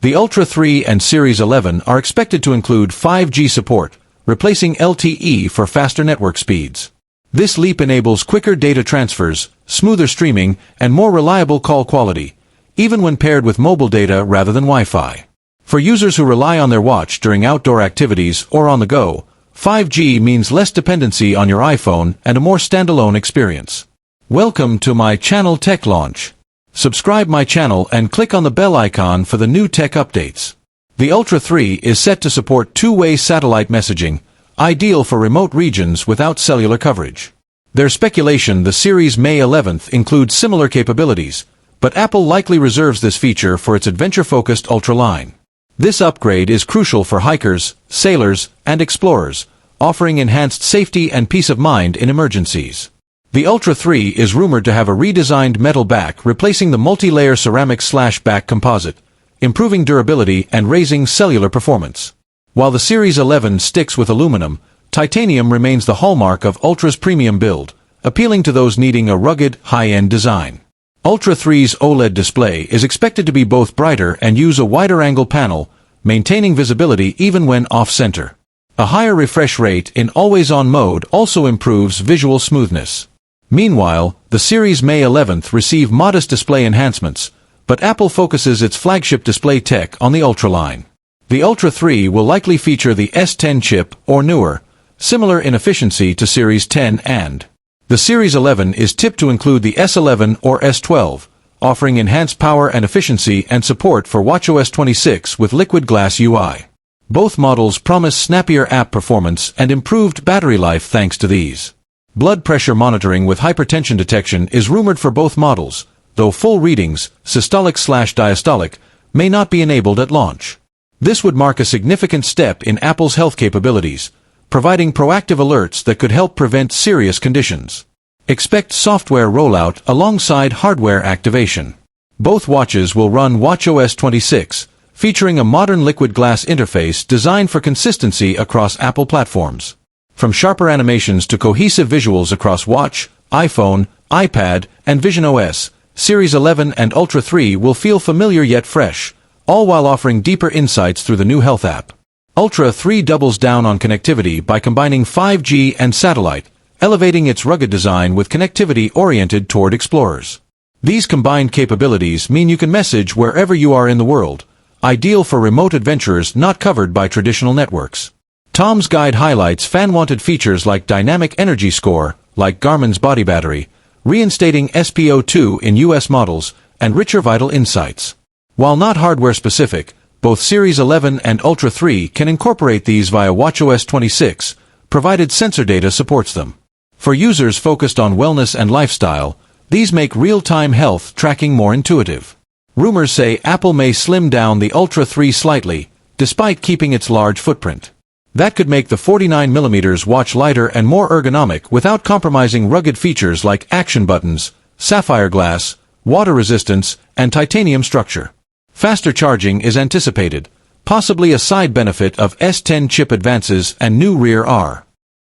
The Ultra 3 and Series 11 are expected to include 5G support, replacing LTE for faster network speeds. This leap enables quicker data transfers, smoother streaming, and more reliable call quality, even when paired with mobile data rather than Wi-Fi. For users who rely on their watch during outdoor activities or on the go, 5G means less dependency on your iPhone and a more standalone experience. Welcome to my channel Tech Launch. Subscribe my channel and click on the bell icon for the new tech updates. The Ultra 3 is set to support two-way satellite messaging, ideal for remote regions without cellular coverage. There's speculation the series May 11th includes similar capabilities, but Apple likely reserves this feature for its adventure-focused Ultra line. This upgrade is crucial for hikers, sailors, and explorers, offering enhanced safety and peace of mind in emergencies. The Ultra 3 is rumored to have a redesigned metal back replacing the multi-layer ceramic/back composite, improving durability and raising cellular performance. While the Series 11 sticks with aluminum, titanium remains the hallmark of Ultra's premium build, appealing to those needing a rugged, high-end design. Ultra 3's OLED display is expected to be both brighter and use a wider-angle panel, maintaining visibility even when off-center. A higher refresh rate in always-on mode also improves visual smoothness. Meanwhile, the Series May 11th received modest display enhancements, but Apple focuses its flagship display tech on the Ultra line. The Ultra 3 will likely feature the S10 chip or newer, similar in efficiency to Series 10 and the Series 11 is tipped to include the S11 or S12, offering enhanced power and efficiency and support for watchOS 26 with liquid glass UI. Both models promise snappier app performance and improved battery life thanks to these. Blood pressure monitoring with hypertension detection is rumored for both models, though full readings, systolic/diastolic, may not be enabled at launch. This would mark a significant step in Apple's health capabilities, providing proactive alerts that could help prevent serious conditions. Expect software rollout alongside hardware activation. Both watches will run watchOS 26, featuring a modern liquid glass interface designed for consistency across Apple platforms. From sharper animations to cohesive visuals across Watch, iPhone, iPad, and visionOS, Series 11 and Ultra 3 will feel familiar yet fresh, all while offering deeper insights through the new Health app. Ultra 3 doubles down on connectivity by combining 5G and satellite, elevating its rugged design with connectivity oriented toward explorers. These combined capabilities mean you can message wherever you are in the world, ideal for remote adventurers not covered by traditional networks. Tom's Guide highlights fan-wanted features like dynamic energy score, like Garmin's body battery, reinstating SpO2 in US models, and richer vital insights. While not hardware-specific, both Series 11 and Ultra 3 can incorporate these via watchOS 26, provided sensor data supports them. For users focused on wellness and lifestyle, these make real-time health tracking more intuitive. Rumors say Apple may slim down the Ultra 3 slightly, despite keeping its large footprint. That could make the 49mm watch lighter and more ergonomic without compromising rugged features like action buttons, sapphire glass, water resistance, and titanium structure. Faster charging is anticipated, possibly a side benefit of S10 chip advances and new rear R.